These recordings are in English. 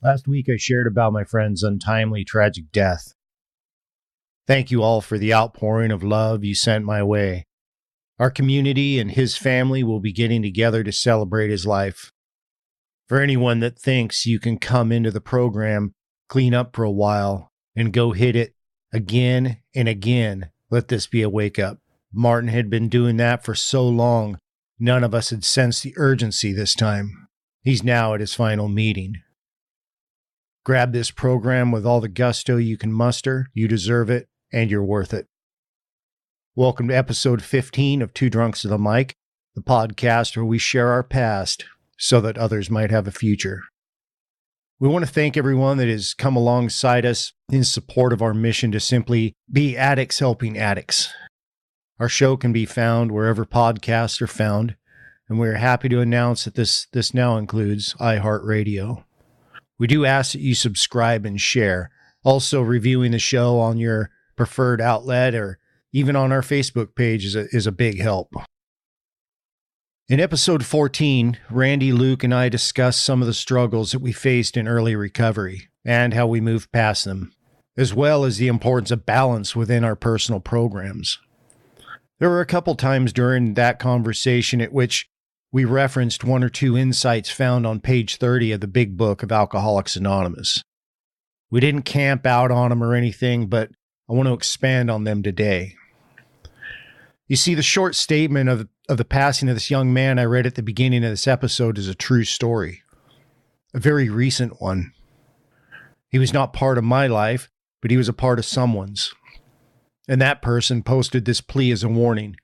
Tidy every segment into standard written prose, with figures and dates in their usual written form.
Last week I shared about my friend's untimely, tragic death. Thank you all for the outpouring of love you sent my way. Our community and his family will be getting together to celebrate his life. For anyone that thinks you can come into the program, clean up for a while, and go hit it again and again, let this be a wake-up. Martin had been doing that for so long, none of us had sensed the urgency this time. He's now at his final meeting. Grab this program with all the gusto you can muster. You deserve it, and you're worth it. Welcome to episode 15 of Two Drunks to the Mic, the podcast where we share our past so that others might have a future. We want to thank everyone that has come alongside us in support of our mission to simply be addicts helping addicts. Our show can be found wherever podcasts are found, and we're happy to announce that this now includes iHeartRadio. We do ask that you subscribe and share. Also, reviewing the show on your preferred outlet or even on our Facebook page is a big help. In episode 14, Randy, Luke, and I discussed some of the struggles that we faced in early recovery and how we moved past them, as well as the importance of balance within our personal programs. There were a couple times during that conversation at which we referenced one or two insights found on page 30 of the big book of Alcoholics Anonymous. We didn't camp out on them or anything, but I want to expand on them today. You see, the short statement of the passing of this young man I read at the beginning of this episode is a true story, a very recent one. He was not part of my life, but he was a part of someone's. And that person posted this plea as a warning.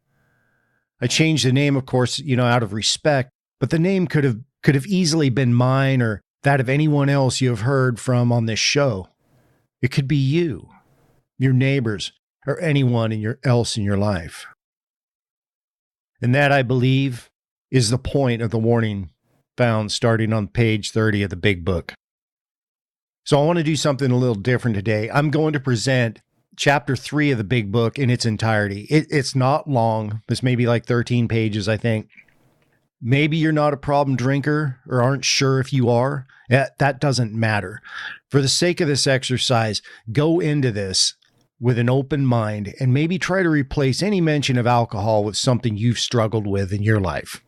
I changed the name, of course, out of respect, but the name could have easily been mine or that of anyone else you have heard from on this show. It could be you, your neighbors, or anyone else in your life. And that, I believe, is the point of the warning found starting on page 30 of the big book. So I want to do something a little different today. I'm going to present Chapter 3 of the big book in its entirety. It's not long. It's maybe like 13 pages, I think. Maybe you're not a problem drinker or aren't sure if you are. That doesn't matter. For the sake of this exercise, go into this with an open mind and maybe try to replace any mention of alcohol with something you've struggled with in your life.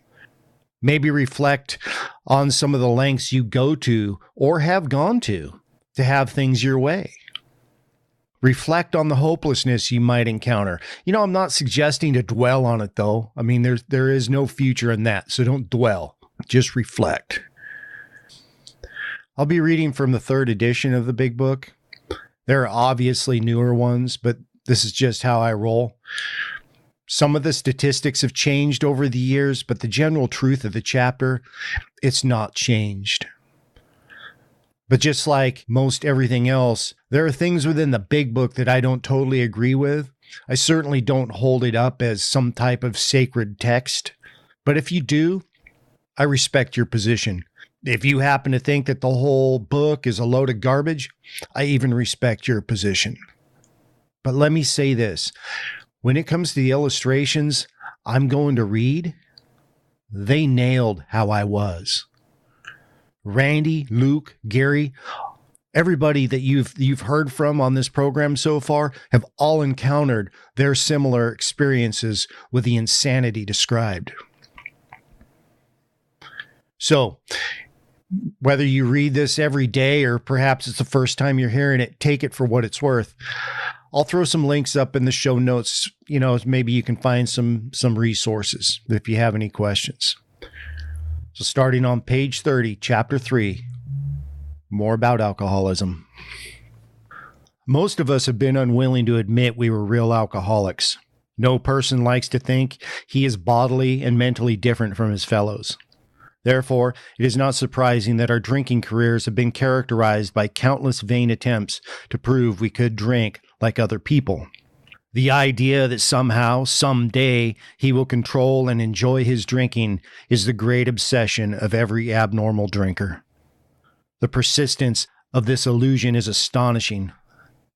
Maybe reflect on some of the lengths you go to or have gone to have things your way. Reflect on the hopelessness you might encounter. I'm not suggesting to dwell on it, though. I mean, there is no future in that, so don't dwell. Just reflect. I'll be reading from the 3rd edition of the big book. There are obviously newer ones, but this is just how I roll. Some of the statistics have changed over the years, but the general truth of the chapter, it's not changed. But just like most everything else, there are things within the big book that I don't totally agree with. I certainly don't hold it up as some type of sacred text. But if you do, I respect your position. If you happen to think that the whole book is a load of garbage, I even respect your position. But let me say this. When it comes to the illustrations I'm going to read, they nailed how I was. Randy, Luke, Gary, everybody that you've heard from on this program so far have all encountered their similar experiences with the insanity described. So, whether you read this every day or perhaps it's the first time you're hearing it, take it for what it's worth. I'll throw some links up in the show notes. Maybe you can find some resources if you have any questions. So starting on page 30, chapter 3, more about alcoholism. Most of us have been unwilling to admit we were real alcoholics. No person likes to think he is bodily and mentally different from his fellows. Therefore, it is not surprising that our drinking careers have been characterized by countless vain attempts to prove we could drink like other people. The idea that somehow, someday, he will control and enjoy his drinking is the great obsession of every abnormal drinker. The persistence of this illusion is astonishing.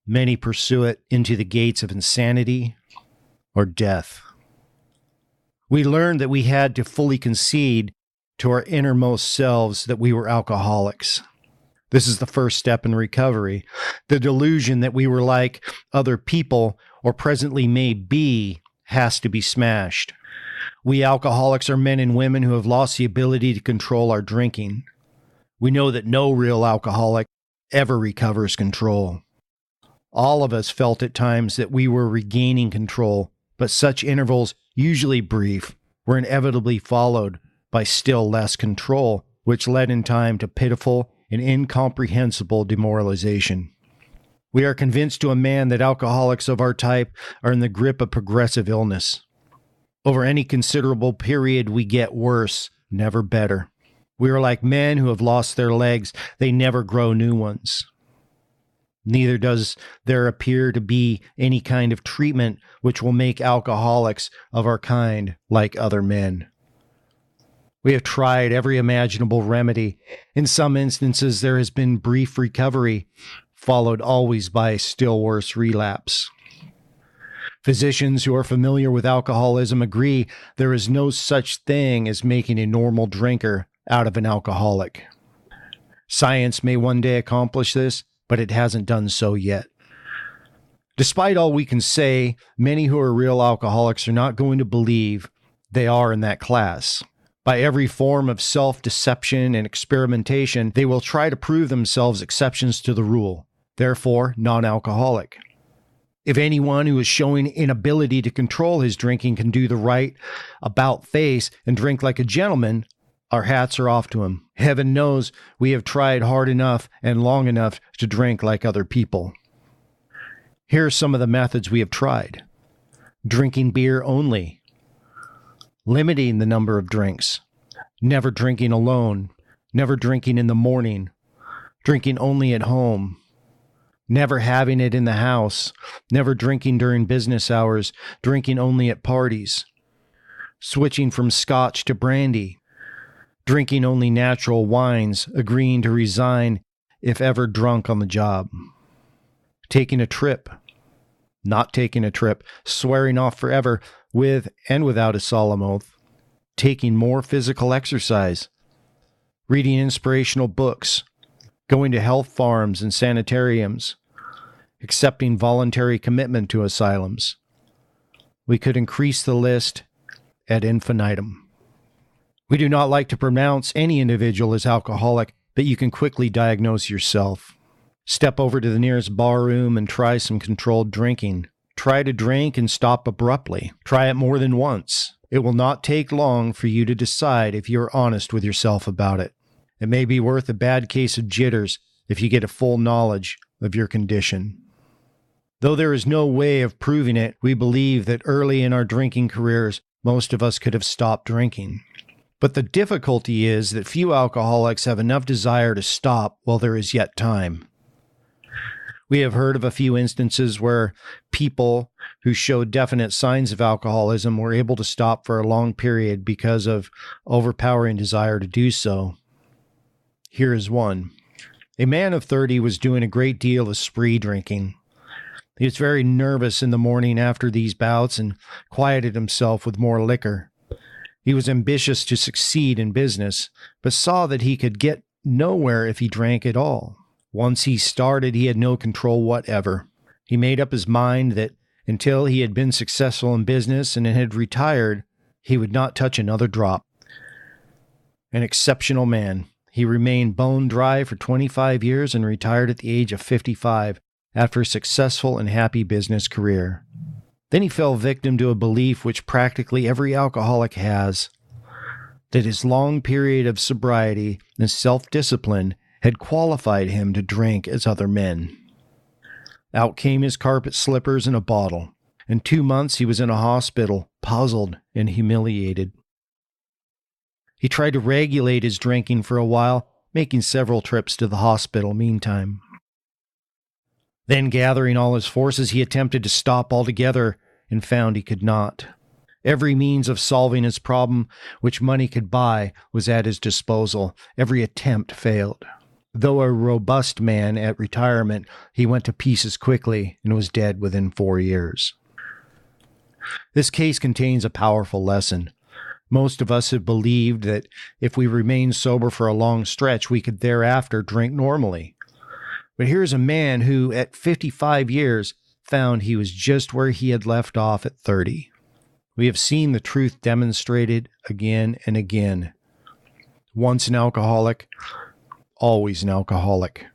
Many pursue it into the gates of insanity or death. We learned that we had to fully concede to our innermost selves that we were alcoholics. This is the first step in recovery. The delusion that we were like other people or presently may be has to be smashed. We alcoholics are men and women who have lost the ability to control our drinking. We know that no real alcoholic ever recovers control. All of us felt at times that we were regaining control, but such intervals, usually brief, were inevitably followed by still less control, which led in time to pitiful and incomprehensible demoralization. We are convinced to a man that alcoholics of our type are in the grip of progressive illness. Over any considerable period, we get worse, never better. We are like men who have lost their legs. They never grow new ones. Neither does there appear to be any kind of treatment which will make alcoholics of our kind like other men. We have tried every imaginable remedy. In some instances, there has been brief recovery, followed always by a still worse relapse. Physicians who are familiar with alcoholism agree there is no such thing as making a normal drinker out of an alcoholic. Science may one day accomplish this, but it hasn't done so yet. Despite all we can say, many who are real alcoholics are not going to believe they are in that class. By every form of self-deception and experimentation, they will try to prove themselves exceptions to the rule, therefore non-alcoholic. If anyone who is showing inability to control his drinking can do the right about face and drink like a gentleman, our hats are off to him. Heaven knows we have tried hard enough and long enough to drink like other people. Here are some of the methods we have tried. Drinking beer only. Limiting the number of drinks. Never drinking alone. Never drinking in the morning. Drinking only at home. Never having it in the house. Never drinking during business hours. Drinking only at parties. Switching from scotch to brandy. Drinking only natural wines, agreeing to resign if ever drunk on the job. Taking a trip. Not taking a trip. Swearing off forever with and without a solemn oath. Taking more physical exercise. Reading inspirational books. Going to health farms and sanitariums. Accepting voluntary commitment to asylums. We could increase the list ad infinitum. We do not like to pronounce any individual as alcoholic, but you can quickly diagnose yourself. Step over to the nearest bar room and try some controlled drinking. Try to drink and stop abruptly. Try it more than once. It will not take long for you to decide if you are honest with yourself about it. It may be worth a bad case of jitters if you get a full knowledge of your condition. Though there is no way of proving it, we believe that early in our drinking careers, most of us could have stopped drinking. But the difficulty is that few alcoholics have enough desire to stop while there is yet time. We have heard of a few instances where people who showed definite signs of alcoholism were able to stop for a long period because of overpowering desire to do so. Here is one. A man of 30 was doing a great deal of spree drinking. He was very nervous in the morning after these bouts and quieted himself with more liquor. He was ambitious to succeed in business, but saw that he could get nowhere if he drank at all. Once he started, he had no control whatever. He made up his mind that until he had been successful in business and had retired, he would not touch another drop. An exceptional man. He remained bone dry for 25 years and retired at the age of 55 after a successful and happy business career. Then he fell victim to a belief which practically every alcoholic has, that his long period of sobriety and self-discipline had qualified him to drink as other men. Out came his carpet slippers and a bottle. In 2 months he was in a hospital, puzzled and humiliated. He tried to regulate his drinking for a while, making several trips to the hospital meantime. Then, gathering all his forces, he attempted to stop altogether and found he could not. Every means of solving his problem which money could buy was at his disposal. Every attempt failed. Though a robust man at retirement, he went to pieces quickly and was dead within 4 years. This case contains a powerful lesson. Most of us have believed that if we remained sober for a long stretch, we could thereafter drink normally. But here's a man who, at 55 years, found he was just where he had left off at 30. We have seen the truth demonstrated again and again. Once an alcoholic, always an alcoholic.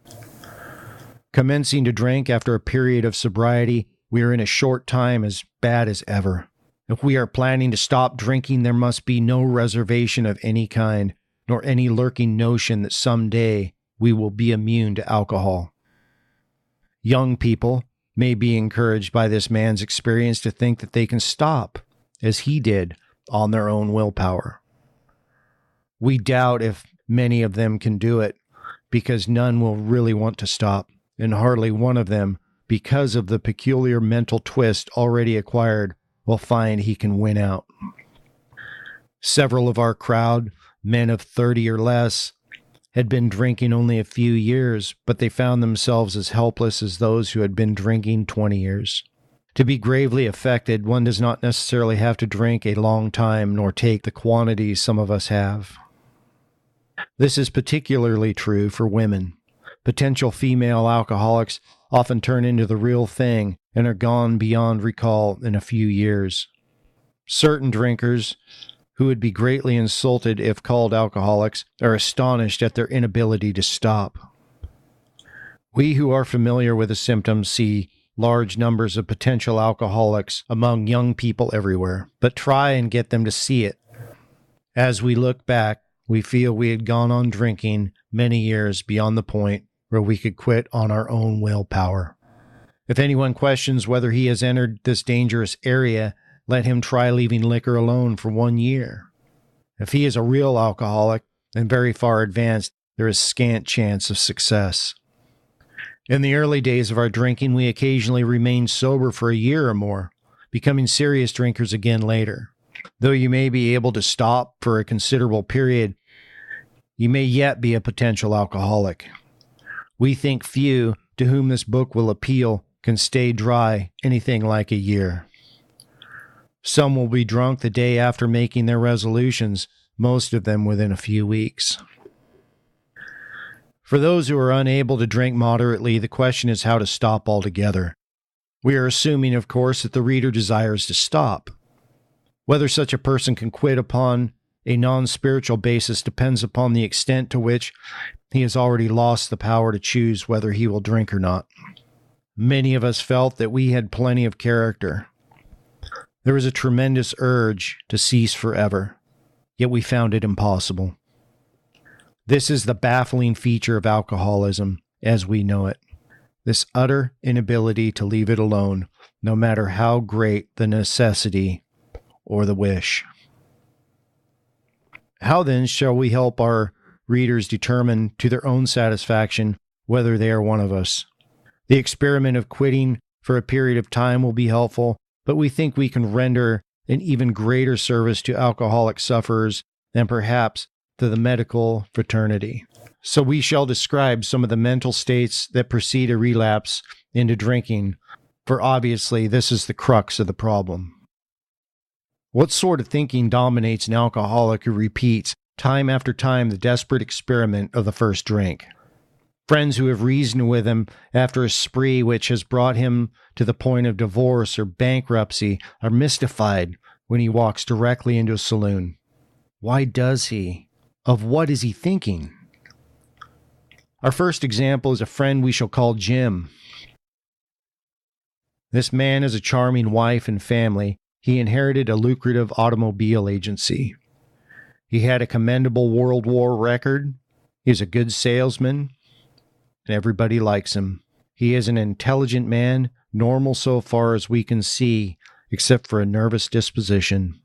Commencing to drink after a period of sobriety, we are in a short time as bad as ever. If we are planning to stop drinking, there must be no reservation of any kind, nor any lurking notion that someday we will be immune to alcohol. Young people may be encouraged by this man's experience to think that they can stop, as he did, on their own willpower. We doubt if many of them can do it, because none will really want to stop, and hardly one of them, because of the peculiar mental twist already acquired, will find he can win out. Several of our crowd, men of 30 or less, had been drinking only a few years, but they found themselves as helpless as those who had been drinking 20 years. To be gravely affected, one does not necessarily have to drink a long time nor take the quantities some of us have. This is particularly true for women. Potential female alcoholics often turn into the real thing and are gone beyond recall in a few years. Certain drinkers, who would be greatly insulted if called alcoholics, are astonished at their inability to stop. We who are familiar with the symptoms see large numbers of potential alcoholics among young people everywhere, but try and get them to see it. As we look back, we feel we had gone on drinking many years beyond the point where we could quit on our own willpower. If anyone questions whether he has entered this dangerous area, let him try leaving liquor alone for 1 year. If he is a real alcoholic and very far advanced, there is scant chance of success. In the early days of our drinking, we occasionally remained sober for a year or more, becoming serious drinkers again later. Though you may be able to stop for a considerable period, you may yet be a potential alcoholic. We think few to whom this book will appeal can stay dry anything like a year. Some will be drunk the day after making their resolutions, most of them within a few weeks. For those who are unable to drink moderately, the question is how to stop altogether. We are assuming, of course, that the reader desires to stop. Whether such a person can quit upon a non-spiritual basis depends upon the extent to which he has already lost the power to choose whether he will drink or not. Many of us felt that we had plenty of character. There was a tremendous urge to cease forever, yet we found it impossible. This is the baffling feature of alcoholism as we know it. This utter inability to leave it alone, no matter how great the necessity or the wish. How then shall we help our readers determine to their own satisfaction whether they are one of us? The experiment of quitting for a period of time will be helpful, but we think we can render an even greater service to alcoholic sufferers than perhaps to the medical fraternity. So we shall describe some of the mental states that precede a relapse into drinking, for obviously this is the crux of the problem. What sort of thinking dominates an alcoholic who repeats time after time the desperate experiment of the first drink? Friends who have reasoned with him after a spree which has brought him to the point of divorce or bankruptcy are mystified when he walks directly into a saloon. Why does he? Of what is he thinking? Our first example is a friend we shall call Jim. This man has a charming wife and family. He inherited a lucrative automobile agency. He had a commendable World War record. He is a good salesman, and everybody likes him. He is an intelligent man, normal so far as we can see, except for a nervous disposition.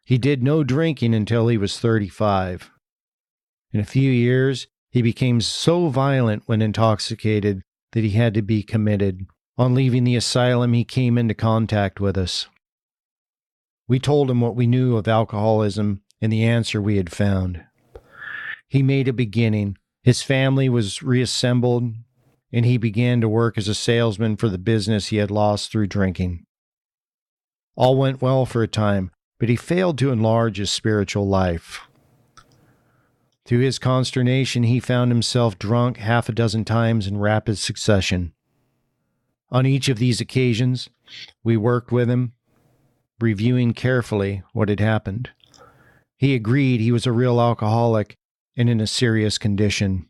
He did no drinking until he was 35. In a few years, he became so violent when intoxicated that he had to be committed. On leaving the asylum, he came into contact with us. We told him what we knew of alcoholism and the answer we had found. He made a beginning. His family was reassembled, and he began to work as a salesman for the business he had lost through drinking. All went well for a time, but he failed to enlarge his spiritual life. To his consternation, he found himself drunk half a dozen times in rapid succession. On each of these occasions, we worked with him, reviewing carefully what had happened. He agreed he was a real alcoholic and in a serious condition.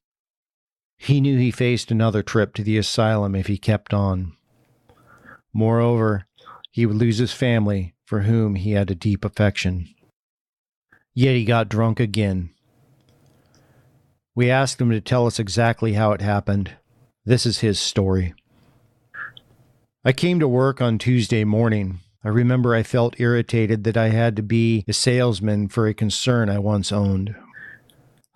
He knew he faced another trip to the asylum if he kept on. Moreover, he would lose his family, for whom he had a deep affection. Yet he got drunk again. We asked him to tell us exactly how it happened. This is his story. I came to work on Tuesday morning. I remember I felt irritated that I had to be a salesman for a concern I once owned.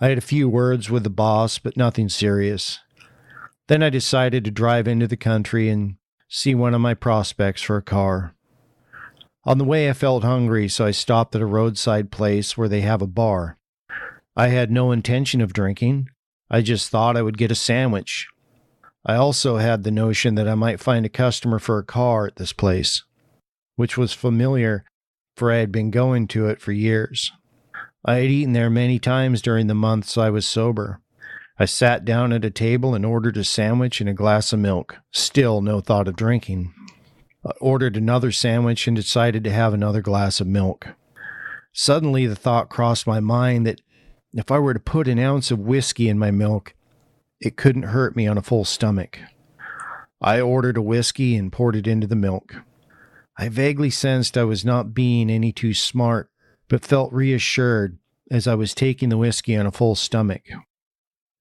I had a few words with the boss, but nothing serious. Then I decided to drive into the country and see one of my prospects for a car. On the way, I felt hungry, so I stopped at a roadside place where they have a bar. I had no intention of drinking. I just thought I would get a sandwich. I also had the notion that I might find a customer for a car at this place, which was familiar, for I had been going to it for years. I had eaten there many times during the months I was sober. I sat down at a table and ordered a sandwich and a glass of milk. Still no thought of drinking. I ordered another sandwich and decided to have another glass of milk. Suddenly the thought crossed my mind that if I were to put an ounce of whiskey in my milk, it couldn't hurt me on a full stomach. I ordered a whiskey and poured it into the milk. I vaguely sensed I was not being any too smart, but felt reassured as I was taking the whiskey on a full stomach.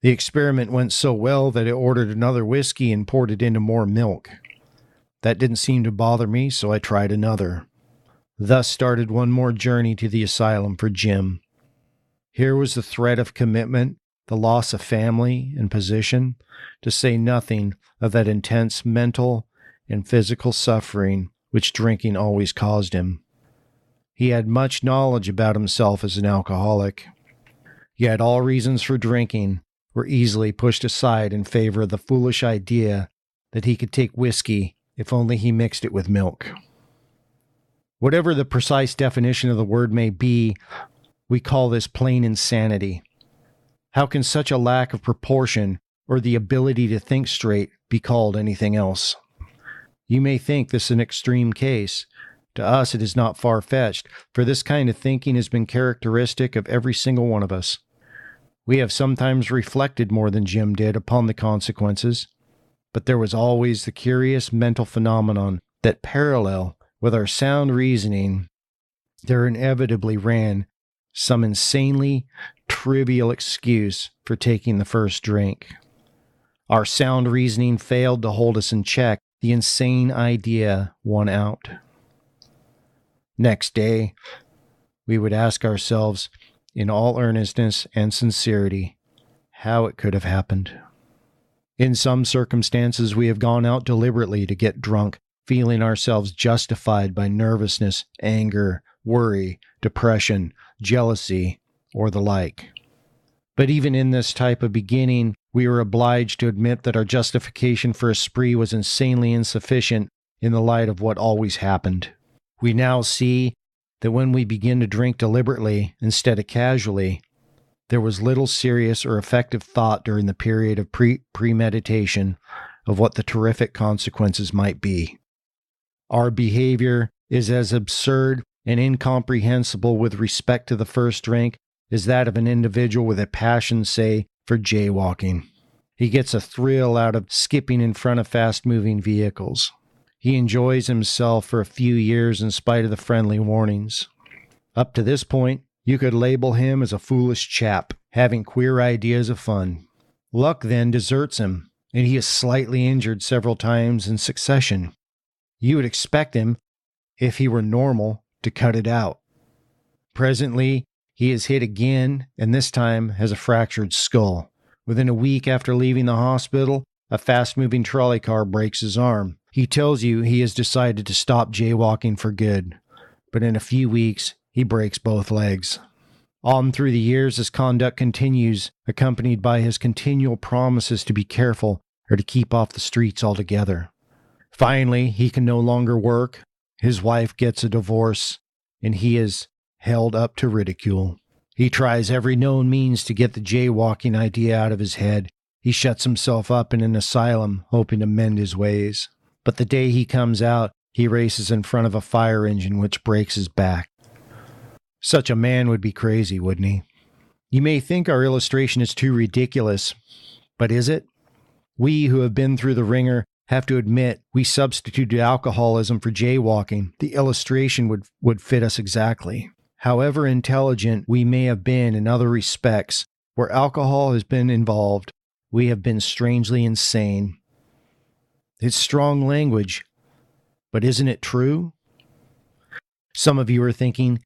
The experiment went so well that I ordered another whiskey and poured it into more milk. That didn't seem to bother me, so I tried another. Thus started one more journey to the asylum for Jim. Here was the threat of commitment, the loss of family and position, to say nothing of that intense mental and physical suffering which drinking always caused him. He had much knowledge about himself as an alcoholic, yet all reasons for drinking were easily pushed aside in favor of the foolish idea that he could take whiskey if only he mixed it with milk. Whatever the precise definition of the word may be, we call this plain insanity. How can such a lack of proportion or the ability to think straight be called anything else? You may think this an extreme case. To us, it is not far-fetched, for this kind of thinking has been characteristic of every single one of us. We have sometimes reflected more than Jim did upon the consequences, but there was always the curious mental phenomenon that parallel with our sound reasoning, there inevitably ran some insanely trivial excuse for taking the first drink. Our sound reasoning failed to hold us in check. The insane idea won out. Next day, we would ask ourselves, in all earnestness and sincerity, how it could have happened. In some circumstances, we have gone out deliberately to get drunk, feeling ourselves justified by nervousness, anger, worry, depression, jealousy, or the like. But even in this type of beginning, we are obliged to admit that our justification for a spree was insanely insufficient in the light of what always happened. We now see that when we begin to drink deliberately instead of casually, there was little serious or effective thought during the period of premeditation of what the terrific consequences might be. Our behavior is as absurd and incomprehensible with respect to the first drink as that of an individual with a passion, say, for jaywalking. He gets a thrill out of skipping in front of fast-moving vehicles. He enjoys himself for a few years in spite of the friendly warnings. Up to this point, you could label him as a foolish chap, having queer ideas of fun. Luck then deserts him, and he is slightly injured several times in succession. You would expect him, if he were normal, to cut it out. Presently, he is hit again, and this time has a fractured skull. Within a week after leaving the hospital, a fast-moving trolley car breaks his arm. He tells you he has decided to stop jaywalking for good, but in a few weeks, he breaks both legs. On through the years, his conduct continues, accompanied by his continual promises to be careful or to keep off the streets altogether. Finally, he can no longer work. His wife gets a divorce, and he is held up to ridicule. He tries every known means to get the jaywalking idea out of his head. He shuts himself up in an asylum, hoping to mend his ways. But the day he comes out, he races in front of a fire engine which breaks his back. Such a man would be crazy, wouldn't he? You may think our illustration is too ridiculous, but is it? We who have been through the ringer have to admit we substituted alcoholism for jaywalking. The illustration would fit us exactly. However intelligent we may have been in other respects, where alcohol has been involved, we have been strangely insane. It's strong language, but isn't it true? Some of you are thinking,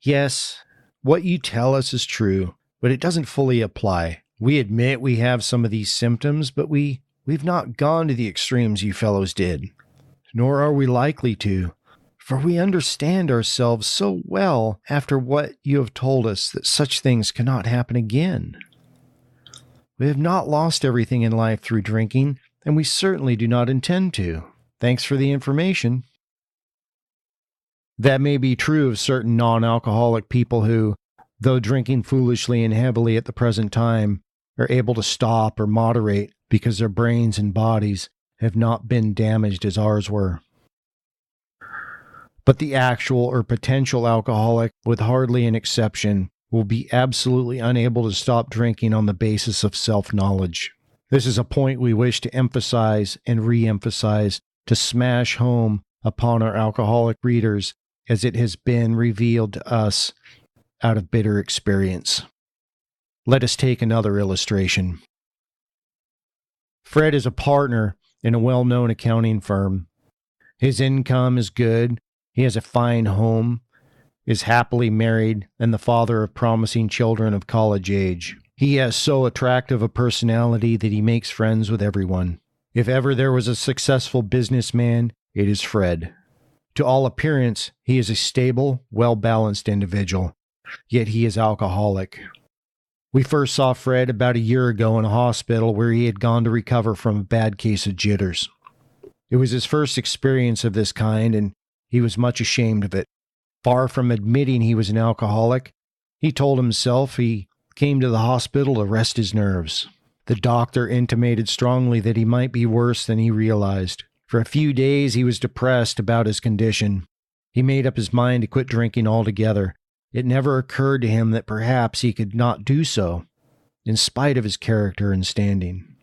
yes, what you tell us is true, but it doesn't fully apply. We admit we have some of these symptoms, but we've not gone to the extremes you fellows did, nor are we likely to, for we understand ourselves so well after what you have told us that such things cannot happen again. We have not lost everything in life through drinking, and we certainly do not intend to. Thanks for the information. That may be true of certain non-alcoholic people who, though drinking foolishly and heavily at the present time, are able to stop or moderate because their brains and bodies have not been damaged as ours were. But the actual or potential alcoholic, with hardly an exception, will be absolutely unable to stop drinking on the basis of self-knowledge. This is a point we wish to emphasize and re-emphasize to smash home upon our alcoholic readers, as it has been revealed to us out of bitter experience. Let us take another illustration. Fred is a partner in a well-known accounting firm. His income is good, he has a fine home, is happily married, and the father of promising children of college age. He has so attractive a personality that he makes friends with everyone. If ever there was a successful businessman, it is Fred. To all appearance, he is a stable, well-balanced individual, yet he is alcoholic. We first saw Fred about a year ago in a hospital where he had gone to recover from a bad case of jitters. It was his first experience of this kind, and he was much ashamed of it. Far from admitting he was an alcoholic, he told himself he came to the hospital to rest his nerves. The doctor intimated strongly that he might be worse than he realized. For a few days, he was depressed about his condition. He made up his mind to quit drinking altogether. It never occurred to him that perhaps he could not do so, in spite of his character and standing.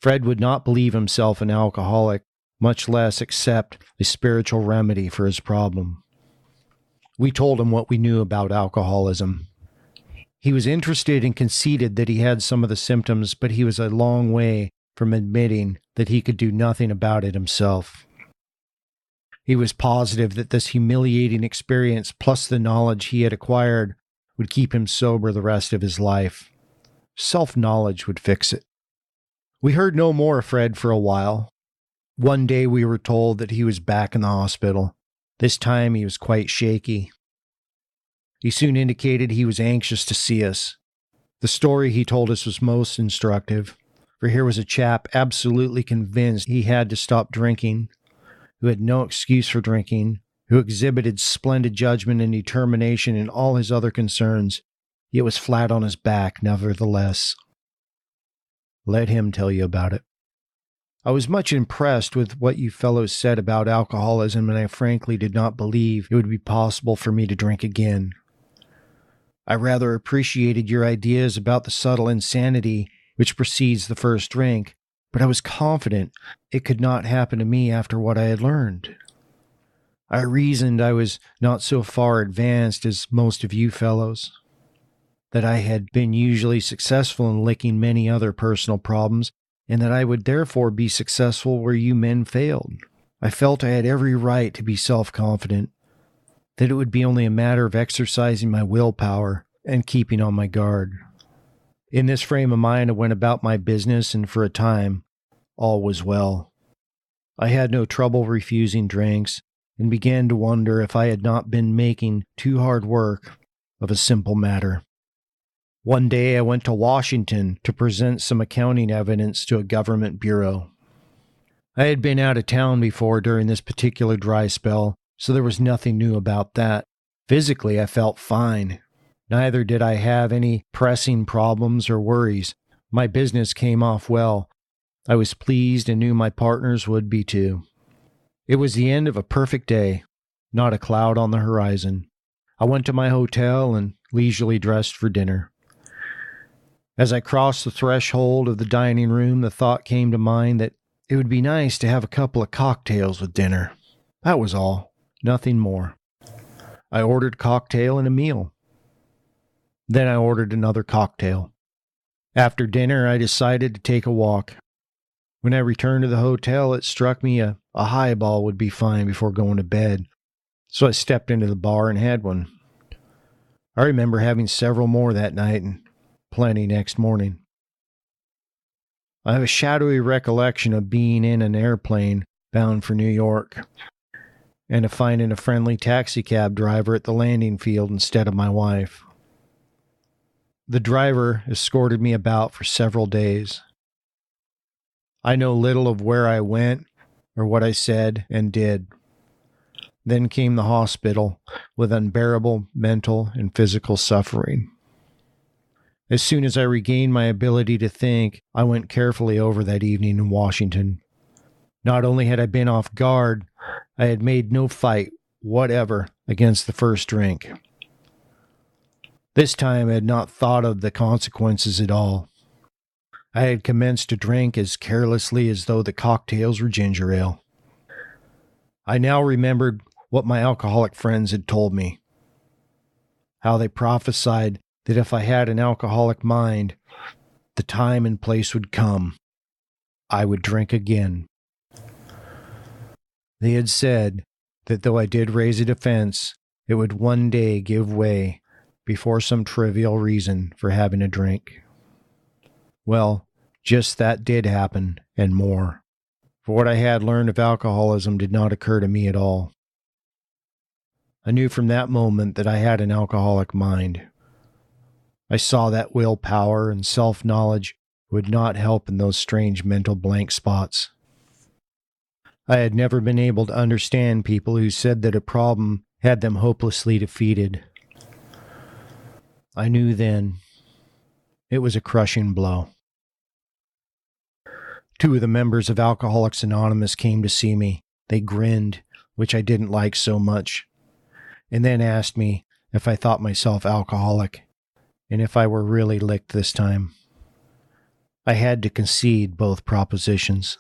Fred would not believe himself an alcoholic, much less accept a spiritual remedy for his problem. We told him what we knew about alcoholism. He was interested and conceded that he had some of the symptoms, but he was a long way from admitting that he could do nothing about it himself. He was positive that this humiliating experience, plus the knowledge he had acquired, would keep him sober the rest of his life. Self-knowledge would fix it. We heard no more of Fred for a while. One day we were told that he was back in the hospital. This time he was quite shaky. He soon indicated he was anxious to see us. The story he told us was most instructive, for here was a chap absolutely convinced he had to stop drinking, who had no excuse for drinking, who exhibited splendid judgment and determination in all his other concerns, yet was flat on his back nevertheless. Let him tell you about it. I was much impressed with what you fellows said about alcoholism, and I frankly did not believe it would be possible for me to drink again. I rather appreciated your ideas about the subtle insanity which precedes the first drink, but I was confident it could not happen to me after what I had learned. I reasoned I was not so far advanced as most of you fellows, that I had been usually successful in licking many other personal problems, and that I would therefore be successful where you men failed. I felt I had every right to be self-confident, that it would be only a matter of exercising my willpower and keeping on my guard. In this frame of mind, I went about my business, and for a time, all was well. I had no trouble refusing drinks, and began to wonder if I had not been making too hard work of a simple matter. One day I went to Washington to present some accounting evidence to a government bureau. I had been out of town before during this particular dry spell, so there was nothing new about that. Physically, I felt fine. Neither did I have any pressing problems or worries. My business came off well. I was pleased and knew my partners would be too. It was the end of a perfect day, not a cloud on the horizon. I went to my hotel and leisurely dressed for dinner. As I crossed the threshold of the dining room, the thought came to mind that it would be nice to have a couple of cocktails with dinner. That was all, nothing more. I ordered cocktail and a meal. Then I ordered another cocktail. After dinner, I decided to take a walk. When I returned to the hotel, it struck me a highball would be fine before going to bed. So I stepped into the bar and had one. I remember having several more that night and plenty next morning. I have a shadowy recollection of being in an airplane bound for New York and of finding a friendly taxicab driver at the landing field instead of my wife. The driver escorted me about for several days. I know little of where I went or what I said and did. Then came the hospital with unbearable mental and physical suffering. As soon as I regained my ability to think, I went carefully over that evening in Washington. Not only had I been off guard, I had made no fight whatever against the first drink. This time I had not thought of the consequences at all. I had commenced to drink as carelessly as though the cocktails were ginger ale. I now remembered what my alcoholic friends had told me. How they prophesied that if I had an alcoholic mind, the time and place would come. I would drink again. They had said that though I did raise a defense, it would one day give way before some trivial reason for having a drink. Well, just that did happen, and more. For what I had learned of alcoholism did not occur to me at all. I knew from that moment that I had an alcoholic mind. I saw that willpower and self-knowledge would not help in those strange mental blank spots. I had never been able to understand people who said that a problem had them hopelessly defeated. I knew then it was a crushing blow. 2 of the members of Alcoholics Anonymous came to see me. They grinned, which I didn't like so much, and then asked me if I thought myself alcoholic, and if I were really licked this time. I had to concede both propositions.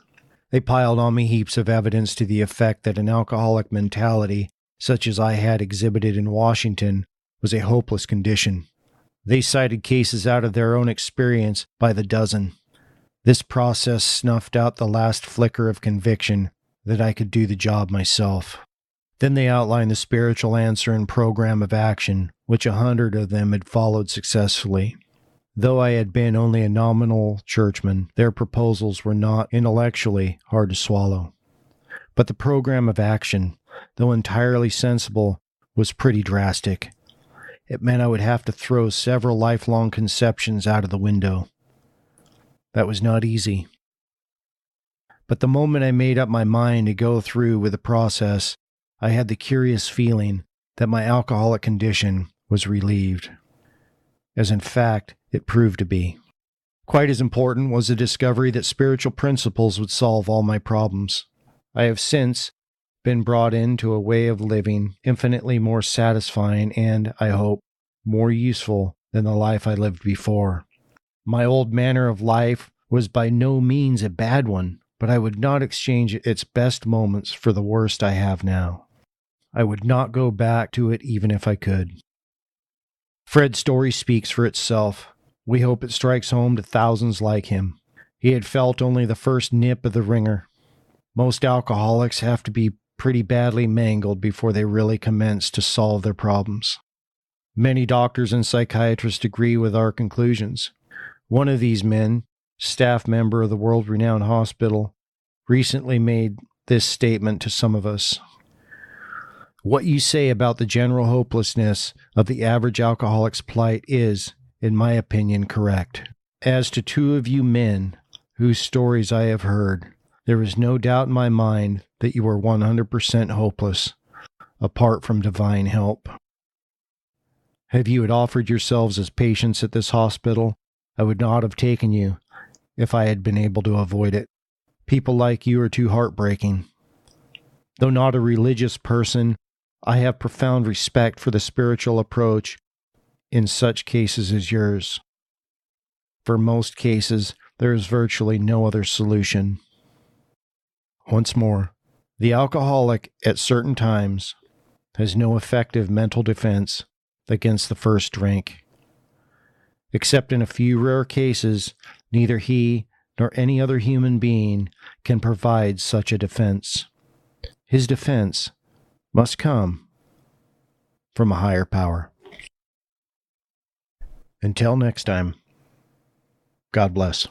They piled on me heaps of evidence to the effect that an alcoholic mentality, such as I had exhibited in Washington, was a hopeless condition. They cited cases out of their own experience by the dozen. This process snuffed out the last flicker of conviction that I could do the job myself. Then they outlined the spiritual answer and program of action, which 100 of them had followed successfully. Though I had been only a nominal churchman, their proposals were not intellectually hard to swallow. But the program of action, though entirely sensible, was pretty drastic. It meant I would have to throw several lifelong conceptions out of the window. That was not easy. But the moment I made up my mind to go through with the process, I had the curious feeling that my alcoholic condition was relieved, as in fact it proved to be. Quite as important was the discovery that spiritual principles would solve all my problems. I have since been brought into a way of living infinitely more satisfying and, I hope, more useful than the life I lived before. My old manner of life was by no means a bad one, but I would not exchange its best moments for the worst I have now. I would not go back to it even if I could. Fred's story speaks for itself. We hope it strikes home to thousands like him. He had felt only the first nip of the ringer. Most alcoholics have to be pretty badly mangled before they really commence to solve their problems. Many doctors and psychiatrists agree with our conclusions. One of these men, staff member of the world-renowned hospital, recently made this statement to some of us. What you say about the general hopelessness of the average alcoholic's plight is, in my opinion, correct. As to 2 of you men whose stories I have heard, there is no doubt in my mind that you are 100% hopeless, apart from divine help. Have you had offered yourselves as patients at this hospital, I would not have taken you if I had been able to avoid it. People like you are too heartbreaking. Though not a religious person, I have profound respect for the spiritual approach in such cases as yours. For most cases, there is virtually no other solution. Once more, the alcoholic at certain times has no effective mental defense against the first drink. Except in a few rare cases, neither he nor any other human being can provide such a defense. His defense must come from a higher power. Until next time, God bless.